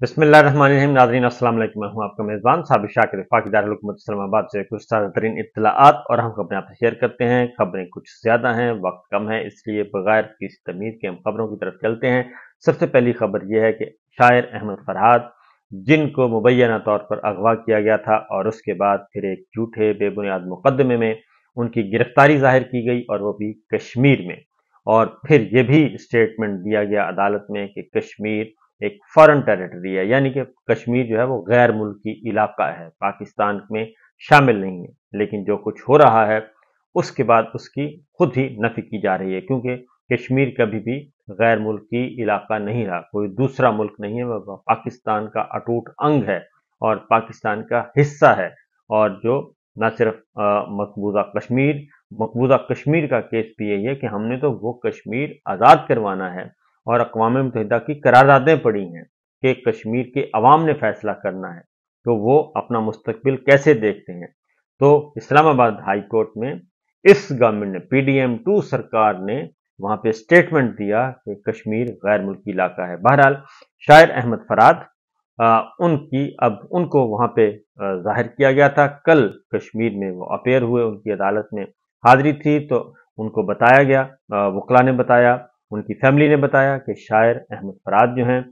बिस्मिल्लाहिर्रहमानिर्रहीम। नाज़रीन अस्सलाम वालेकुम। मैं हूं आपका मेज़बान साबिर शाकिर। वफाकी दारुल हुकूमत इस्लामाबाद से कुछ ताज़ा तरीन इत्तलाआत और हम खबरें आपसे शेयर करते हैं। खबरें कुछ ज़्यादा हैं, वक्त कम है, इसलिए बगैर किसी तमीज़ के हम खबरों की तरफ चलते हैं। सबसे पहली खबर यह है कि शायर अहमद फरहाद, जिनको मुबैना तौर पर अगवा किया गया था और उसके बाद फिर एक झूठे बेबुनियाद मुकदमे में उनकी गिरफ्तारी जाहिर की गई और वो भी कश्मीर में। और फिर ये भी स्टेटमेंट दिया गया अदालत में कि कश्मीर एक फॉरेन टेरिटरी है, यानी कि कश्मीर जो है वो गैर मुल्की इलाका है, पाकिस्तान में शामिल नहीं है। लेकिन जो कुछ हो रहा है उसके बाद उसकी खुद ही नफी की जा रही है, क्योंकि कश्मीर कभी भी गैर मुल्की इलाका नहीं रहा, कोई दूसरा मुल्क नहीं है, वह पाकिस्तान का अटूट अंग है और पाकिस्तान का हिस्सा है। और जो न सिर्फ मकबूजा कश्मीर का केस भी यही है कि हमने तो वो कश्मीर आज़ाद करवाना है और अक़वाम मुत्तहिदा की करारदादें पड़ी हैं कि कश्मीर के अवाम ने फैसला करना है, तो वो अपना मुस्तकबिल कैसे देखते हैं। तो इस्लामाबाद हाई कोर्ट में इस गवर्नमेंट ने, PDM 2 सरकार ने वहां पे स्टेटमेंट दिया कि कश्मीर गैर मुल्की इलाका है। बहरहाल शायर अहमद फराद, उनकी अब उनको वहां पे जाहिर किया गया था। कल कश्मीर में वो अपेयर हुए, उनकी अदालत में हाजिरी थी, तो उनको बताया गया, वकला ने बताया, उनकी फैमिली ने बताया कि शायर अहमद फराद जो हैं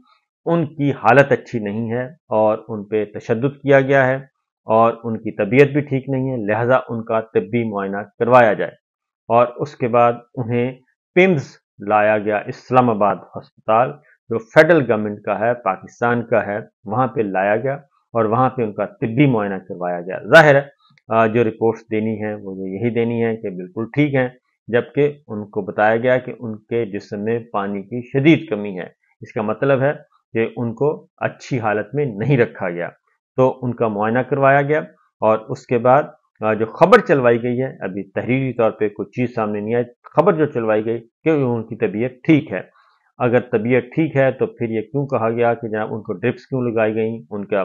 उनकी हालत अच्छी नहीं है और उन पे तशद्दुद किया गया है और उनकी तबीयत भी ठीक नहीं है, लिहाजा उनका तिब्बी मुआयना करवाया जाए। और उसके बाद उन्हें पिम्स लाया गया, इस्लामाबाद हस्पताल जो फेडरल गवर्नमेंट का है, पाकिस्तान का है, वहां पे लाया गया और वहां पे उनका तिब्बी मुआयना करवाया गया। जाहिर है जो रिपोर्ट्स देनी है वो यही देनी है कि बिल्कुल ठीक है, जबकि उनको बताया गया कि उनके जिस्म में पानी की शदीद कमी है। इसका मतलब है कि उनको अच्छी हालत में नहीं रखा गया, तो उनका मुआयना करवाया गया। और उसके बाद जो खबर चलवाई गई है, अभी तहरीरी तौर पे कुछ चीज़ सामने नहीं आई, खबर जो चलवाई गई कि उनकी तबीयत ठीक है। अगर तबीयत ठीक है तो फिर ये क्यों कहा गया कि जनाब उनको ड्रिप्स क्यों लगाई गई, उनका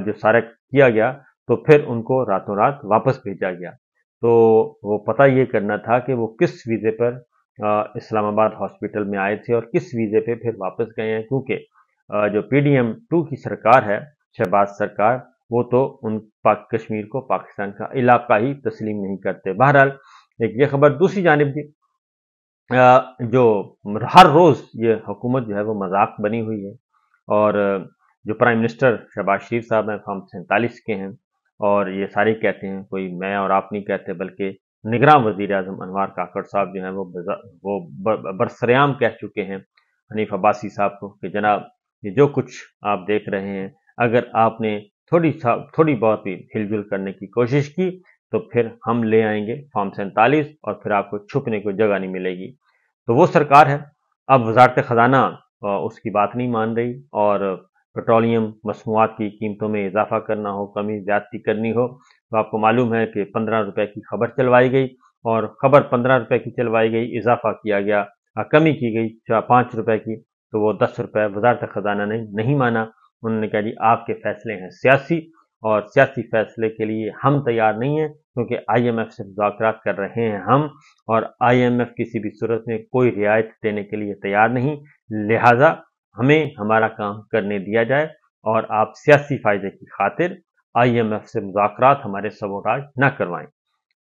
जो सारा किया गया, तो फिर उनको रातों रात वापस भेजा गया। तो वो पता ये करना था कि वो किस वीज़े पर इस्लामाबाद हॉस्पिटल में आए थे और किस वीज़े पे फिर वापस गए हैं, क्योंकि जो PDM 2 की सरकार है, शहबाज सरकार, वो तो उन पाक कश्मीर को पाकिस्तान का इलाका ही तस्लीम नहीं करते। बहरहाल एक ये खबर, दूसरी जानिब भी जो हर रोज़ ये हुकूमत जो है वो मजाक बनी हुई है और जो प्राइम मिनिस्टर शहबाज शरीफ साहब हैं, फॉर्म 47 के हैं और ये सारे कहते हैं, कोई मैं और आप नहीं कहते, बल्कि निगरान वज़ीर आज़म अनवार काकड़ साहब जो हैं वो बरसरेआम कह चुके हैं हनीफ अब्बासी साहब को कि जनाब ये जो कुछ आप देख रहे हैं, अगर आपने थोड़ी बहुत भी हिलजुल करने की कोशिश की तो फिर हम ले आएंगे फॉर्म 47 और फिर आपको छुपने को जगह नहीं मिलेगी। तो वो सरकार है। अब वजारत खजाना उसकी बात नहीं मान रही और पेट्रोलियम मसनूआत की कीमतों में इजाफा करना हो, कमी ज्यादती करनी हो, तो आपको मालूम है कि 15 रुपए की खबर चलवाई गई और खबर 15 रुपए की चलवाई गई, इजाफा किया गया, कमी की गई 5 रुपए की, तो वो 10 रुपए वजारत खजाना ने नहीं माना। उन्होंने कहा जी आपके फैसले हैं सियासी और सियासी फैसले के लिए हम तैयार नहीं हैं, क्योंकि IMF से मुज़ाकरात कर रहे हैं हम, और IMF किसी भी सूरत में कोई रियायत देने के लिए तैयार नहीं, लिहाजा हमें हमारा काम करने दिया जाए और आप सियासी फायदे की खातिर IMF से मुज़ाकरात हमारे सबोटाज न करवाएं।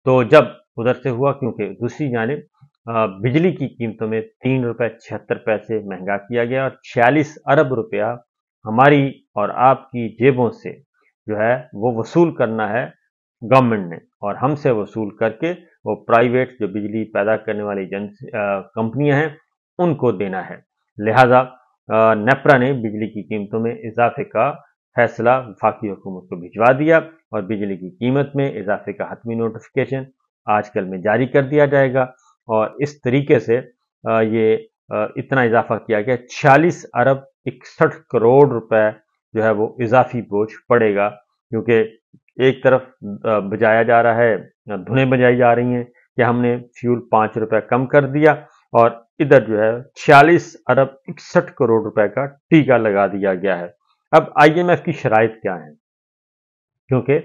तो जब उधर से हुआ, क्योंकि दूसरी जानिब बिजली की कीमतों में 3 रुपए 76 पैसे महंगा किया गया और 46 अरब रुपया हमारी और आपकी जेबों से जो है वो वसूल करना है गवर्नमेंट ने, और हमसे वसूल करके वो प्राइवेट जो बिजली पैदा करने वाली कंपनियां हैं उनको देना है। लिहाजा नेपरा ने बिजली की कीमतों में इजाफे का फैसला वफाकी हुकूमत को भिजवा दिया और बिजली की कीमत में इजाफे का हतमी नोटिफिकेशन आजकल में जारी कर दिया जाएगा। और इस तरीके से ये इतना इजाफा किया गया, 46 अरब 61 करोड़ रुपए जो है वो इजाफी बोझ पड़ेगा, क्योंकि एक तरफ बजाया जा रहा है, धुनें बजाई जा रही हैं कि हमने फ्यूल 5 रुपए कम कर दिया, और इधर जो है 46 अरब 61 करोड़ रुपए का टीका लगा दिया गया है। अब IMF की शराइत क्या है, क्योंकि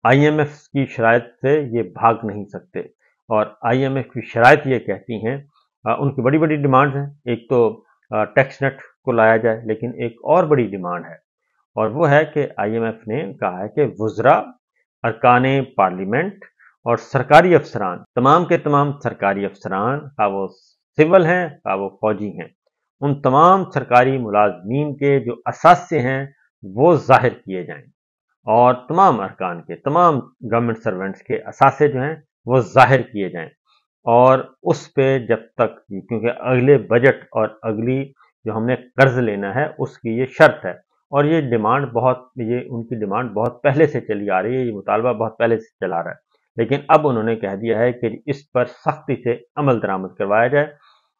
IMF की शराइत से ये भाग नहीं सकते और IMF की शराइत ये कहती हैं, उनकी बड़ी बड़ी डिमांड्स हैं। एक तो टैक्स नेट को लाया जाए, लेकिन एक और बड़ी डिमांड है और वो ہے کہ IMF ने कहा है कि वुज़रा, अरकान पार्लियामेंट और सरकारी अफसरान, तमाम के तमाम सरकारी अफसरान, खा वो सिविल हैं खा वो फौजी हैं, उन तमाम सरकारी मुलाजमीन के जो असासे हैं वो जाहिर किए जाएं, और तमाम अरकान के, तमाम गवर्नमेंट सर्वेंट्स के असासे जो हैं वो जाहिर किए जाएं। और उस पे जब तक, क्योंकि अगले बजट और अगली जो हमने कर्ज लेना है उसकी ये शर्त है, और ये उनकी डिमांड बहुत पहले से चली आ रही है, ये मुतालबा बहुत पहले से चला रहा है, लेकिन अब उन्होंने कह दिया है कि इस पर सख्ती से अमल दरामद करवाया जाए।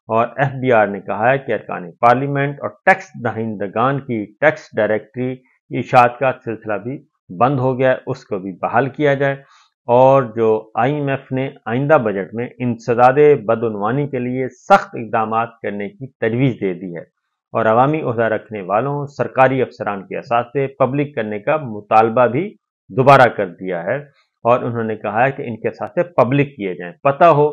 और FBR ने कहा है कि अरकान पार्लियामेंट और टैक्स दहिंदगान की टैक्स डायरेक्टरी की इशाअत का सिलसिला भी बंद हो गया है, उसको भी बहाल किया जाए। और जो IMF ने आइंदा बजट में इंसदादे बदउनवानी के लिए सख्त इकदाम करने की तजवीज़ दे दी है, और अवामी ओहदा रखने वालों, सरकारी अफसरान के असासे पब्लिक करने का मुतालबा भी दोबारा कर दिया है। और उन्होंने कहा है कि इनके असासे पब्लिक किए जाएं, पता हो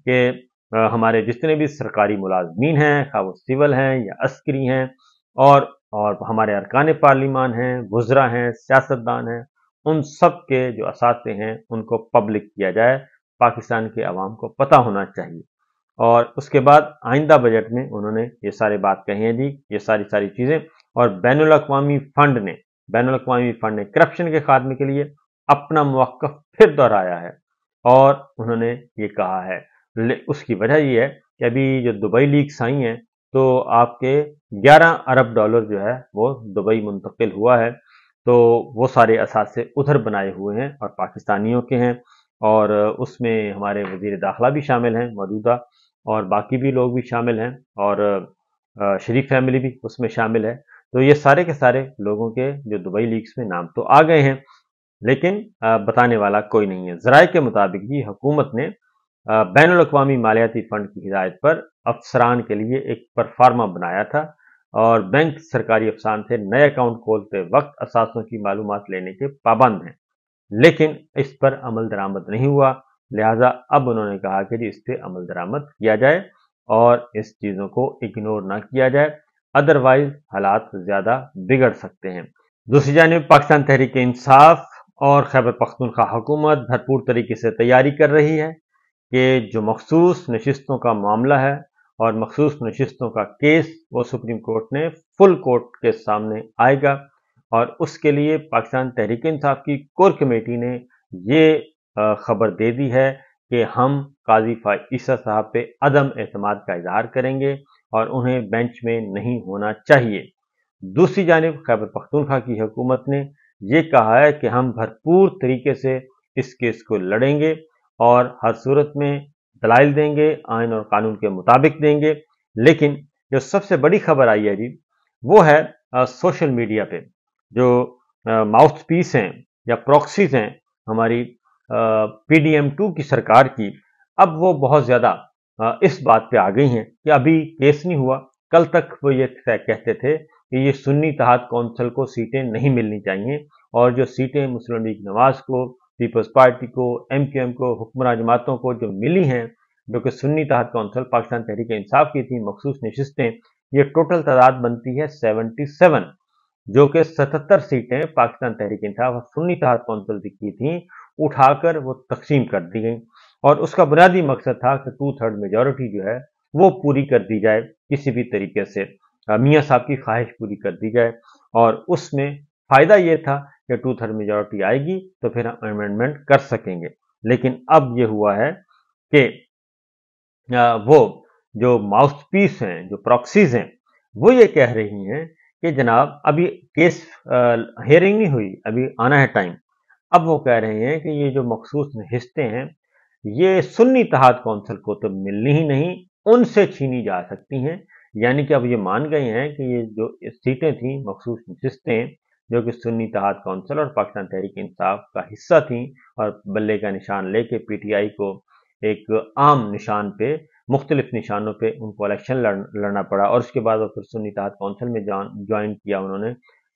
कि हमारे जितने भी सरकारी मुलाजमीन हैं, खा वो सिविल हैं या अस्करी हैं, और हमारे अरकान पार्लिमान हैं, वुज़रा हैं, सियासतदान हैं, उन सब के जो असासे हैं उनको पब्लिक किया जाए, पाकिस्तान के अवाम को पता होना चाहिए। और उसके बाद आइंदा बजट में उन्होंने ये सारी बात कही है जी, ये सारी चीज़ें। और बैनुल-अक़वामी फंड ने करप्शन के खात्मे के लिए अपना मौक़िफ़ फिर दोहराया है, और उन्होंने ये कहा है, उसकी वजह ये है कि अभी जो दुबई लीक्स आई हैं, तो आपके 11 अरब डॉलर जो है वो दुबई मुंतकिल हुआ है, तो वो सारे असासे उधर बनाए हुए हैं और पाकिस्तानियों के हैं, और उसमें हमारे वज़ीर दाखिला भी शामिल हैं मौजूदा, और बाकी भी लोग भी शामिल हैं, और शरीफ फैमिली भी उसमें शामिल है। तो ये सारे के सारे लोगों के जो दुबई लीक्स में नाम तो आ गए हैं, लेकिन बताने वाला कोई नहीं है। ज़राए के मुताबिक भी हुकूमत ने बैनुल-अक़वामी मालियाती फंड की हिदायत पर अफसरान के लिए एक परफार्मा बनाया था, और बैंक सरकारी अफसरान से नए अकाउंट खोलते वक्त असासों की मालूमात लेने के पाबंद हैं, लेकिन इस पर अमल दरामद नहीं हुआ। लिहाजा अब उन्होंने कहा कि जी इस पर अमल दरामद किया जाए और इस चीज़ों को इग्नोर ना किया जाए, अदरवाइज हालात ज़्यादा बिगड़ सकते हैं। दूसरी जानिब पाकिस्तान तहरीक इंसाफ और खैबर पख्तूनख्वा हुकूमत भरपूर तरीके से तैयारी कर रही है कि जो मखसूस नशिस्तों का मामला है और मखसूस नशिस्तों का केस वो सुप्रीम कोर्ट ने फुल कोर्ट के सामने आएगा, और उसके लिए पाकिस्तान तहरीक इंसाफ की कोर कमेटी ने ये खबर दे दी है कि हम काजी फ़ाइज़ ईसा साहब पे अदम एतमाद का इजहार करेंगे और उन्हें बेंच में नहीं होना चाहिए। दूसरी जानिब खैबर पख्तूनख्वा की हुकूमत ने ये कहा है कि हम भरपूर तरीके से इस केस को लड़ेंगे और हर सूरत में दलाइल देंगे, आइन और कानून के मुताबिक देंगे। लेकिन जो सबसे बड़ी खबर आई है जी, वो है सोशल मीडिया पे जो माउथ पीस हैं या प्रॉक्सीज हैं हमारी PDM2 की सरकार की, अब वो बहुत ज़्यादा इस बात पे आ गई हैं कि अभी केस नहीं हुआ। कल तक वो ये कहते थे कि ये सुन्नी तहात कौंसिल को सीटें नहीं मिलनी चाहिए, और जो सीटें मुस्लिम लीग नवाज को, पीपल्स पार्टी को, MQM को, हुक्मरान जमातों को जो मिली हैं, जो कि सुन्नी तहात कौंसिल पाकिस्तान तहरीक इंसाफ की थी, मखसूस नशिस्तें, ये टोटल तादाद बनती है 77, जो कि 77 सीटें पाकिस्तान तहरीक इंसाफ और सुन्नी तहात कौंसिल की थी, उठाकर वो तकसीम कर दी गई, और उसका बुनियादी मकसद था कि 2/3 मेजॉरिटी जो है वो पूरी कर दी जाए, किसी भी तरीके से मियाँ साहब की ख्वाहिश पूरी कर दी जाए। और उसमें फ़ायदा ये था कि 2/3 मेजॉरिटी आएगी तो फिर हम अमेंडमेंट कर सकेंगे। लेकिन अब ये हुआ है कि वो जो माउथ पीस हैं, जो प्रॉक्सीज हैं, वो ये कह रही हैं कि जनाब अभी केस हियरिंग नहीं हुई, अभी आना है टाइम। अब वो कह रहे हैं कि ये जो मखसूस नशिस्तें हैं, ये सुन्नी तहात कौंसिल को तो मिलनी ही नहीं, उनसे छीनी जा सकती हैं। यानी कि अब ये मान गए हैं कि ये जो सीटें थी, मखसूस नशिस्तें, जो कि सुन्नी तहात कौंसिल और पाकिस्तान तहरीक इंसाफ का हिस्सा थी, और बल्ले का निशान लेके PTI को एक आम निशान पे, मुख्तलिफ निशानों पे उनको इलेक्शन लड़ना पड़ा, और उसके बाद वो फिर सुन्नी तहात कौंसिल में ज्वाइन किया उन्होंने।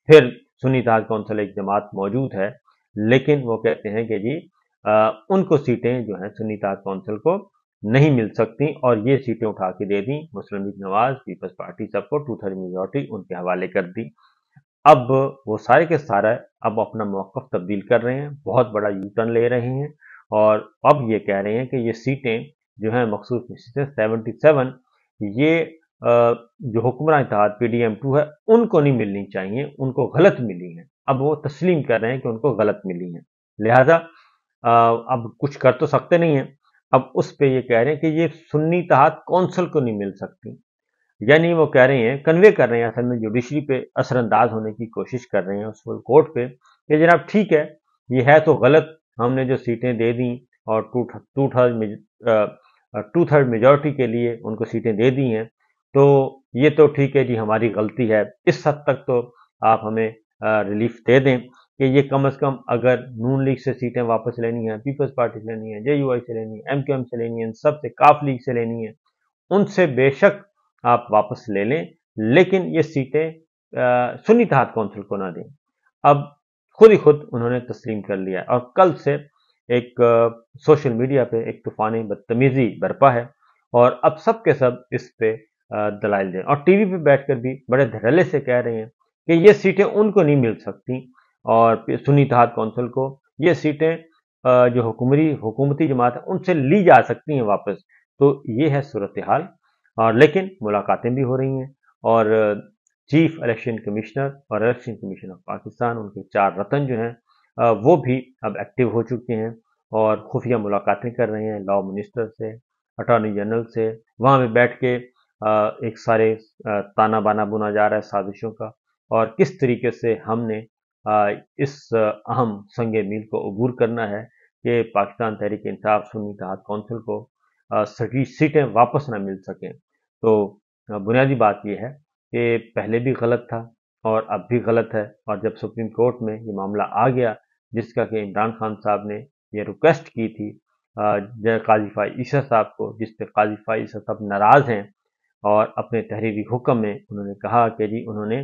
फिर सुन्नी तहात कौंसिल एक जमात मौजूद है, लेकिन वो कहते हैं कि जी उनको सीटें जो हैं सुन्नी तहात कौंसिल को नहीं मिल सकती, और ये सीटें उठा के दे दी मुस्लिम लीग नवाज, पीपल्स पार्टी, सबको 2/3 मेजॉरिटी उनके हवाले कर दी। اب وہ سارے کے سارا اب اپنا موقف تبدیل کر رہے ہیں، بہت بڑا یو ٹرن لے رہے ہیں، اور اب یہ کہہ رہے ہیں کہ یہ سیٹیں جو ہیں مخصوص سیٹیں 77 یہ جو حکمراں اتحاد پی ڈی ایم 2 ہے ان کو نہیں ملنی چاہیے، ان کو غلط ملی ہیں۔ اب وہ تسلیم کر رہے ہیں کہ ان کو غلط ملی ہیں، لہذا اب کچھ کر تو سکتے نہیں ہیں۔ اب اس پہ یہ کہہ رہے ہیں کہ یہ سنی اتحاد کونسل کو نہیں مل سکتی، یعنی وہ کہہ رہے ہیں، کنوے کر رہے ہیں اصل میں جوڈیشری پہ اثر انداز ہونے کی کوشش کر رہے ہیں اس کورٹ پہ کہ جناب ٹھیک ہے، یہ ہے تو غلط، ہم نے جو سیٹیں دے دیں اور ٹو تھرڈ میجورٹی کے لیے ان کو سیٹیں دے دی ہیں، تو یہ تو ٹھیک ہے جی، ہماری غلطی ہے، اس حد تک تو آپ ہمیں ریلیف دے دیں کہ یہ کم از کم اگر نون لیگ سے سیٹیں واپس لینی ہیں، پیپلز پارٹی سے لینی ہے، جے یو آئی سے لینی ہے، ایم کیو ایم سے لینی ہے، ان سب سے کاف لیگ سے لینی ہے، ان سے بے شک آپ واپس لے لیں، لیکن یہ سیٹیں سنی اتحاد کونسل کو نہ دیں۔ اب خود ہی خود انہوں نے تسلیم کر لیا، اور کل سے ایک سوشل میڈیا پہ ایک طوفان بدتمیزی برپا ہے، اور اب سب کے سب اس پہ دلائل دیں، اور ٹی وی پہ بیٹھ کر بھی بڑے دھڑلے سے کہہ رہے ہیں کہ یہ سیٹیں ان کو نہیں مل سکتی، اور سنی اتحاد کونسل کو یہ سیٹیں جو حکومتی جماعت ہے ان سے لی جا سکتی ہیں واپس۔ تو یہ ہے صورتحال، اور لیکن ملاقاتیں بھی ہو رہی ہیں، اور چیف الیکشن کمشنر اور الیکشن کمیشن آف پاکستان، ان کے 4 رتن جو ہیں وہ بھی اب ایکٹیو ہو چکے ہیں اور خفیہ ملاقاتیں کر رہے ہیں لا منسٹر سے، اٹارنی جنرل سے، وہاں پہ بیٹھ کے ایک سارے تانا بانا بنا جا رہا ہے سازشوں کا، اور کس طریقے سے ہم نے اس اہم سنگ میل کو عبور کرنا ہے کہ پاکستان تحریک انصاف سنی اتحاد کونسل کو سیٹیں واپس نہ مل سکیں۔ تو بنیادی بات یہ ہے کہ پہلے بھی غلط تھا اور اب بھی غلط ہے، اور جب سپریم کورٹ میں یہ معاملہ آ گیا جس کا کہ عمران خان صاحب نے یہ ریکویسٹ کی تھی قاضی فائز عیسیٰ صاحب کو، جس پہ قاضی فائز عیسیٰ صاحب ناراض ہیں، اور اپنے تحریری حکم میں انہوں نے کہا کہ جی انہوں نے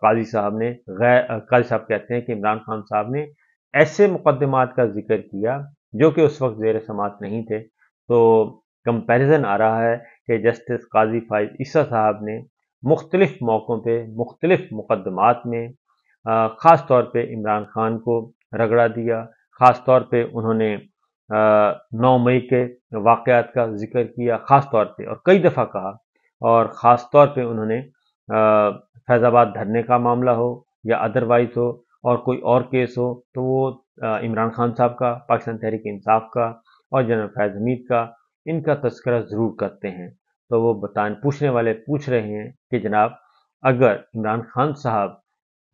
قاضی صاحب کہتے ہیں کہ عمران خان صاحب نے ایسے مقدمات کا ذکر کیا جو کہ اس وقت زیر سماعت نہیں تھے، تو کمپیریزن آ رہا ہے کہ جسٹس قاضی فائز عیسیٰ صاحب نے مختلف موقعوں پہ مختلف مقدمات میں خاص طور پہ عمران خان کو رگڑا دیا، خاص طور پہ انہوں نے 9 مئی کے واقعات کا ذکر کیا خاص طور پہ، اور کئی دفعہ کہا، اور خاص طور پہ انہوں نے فیض آباد دھرنے کا معاملہ ہو یا ادروائز ہو اور کوئی اور کیس ہو تو وہ عمران خان صاحب کا، پاکستان تحریک انصاف کا اور جنرل فیض حمید کا، ان کا تذکرہ ضرور کرتے ہیں۔ تو وہ پوچھنے والے پوچھ رہے ہیں کہ جناب اگر عمران خان صاحب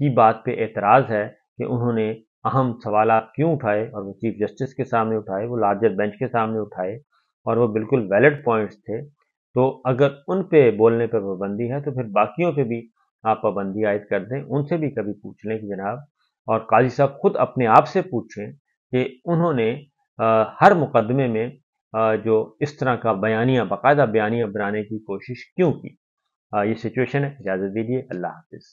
کی بات پہ اعتراض ہے کہ انہوں نے اہم سوالات کیوں اٹھائے، اور وہ چیف جسٹس کے سامنے اٹھائے، وہ لارجر بینچ کے سامنے اٹھائے، اور وہ بالکل ویلڈ پوائنٹس تھے، تو اگر ان پہ بولنے پہ پابندی ہے تو پھر باقیوں پہ بھی آپ پابندی عائد کر دیں، ان سے بھی کبھی پوچھ لیں کہ جناب، اور قاضی صاحب خود اپنے آپ سے پوچھیں کہ انہوں نے ہر مقدمے میں جو اس طرح کا بیانیہ، باقاعدہ بیانیہ بنانے کی کوشش کیوں کی۔ یہ سچویشن ہے، اجازت دیجیے، اللہ حافظ۔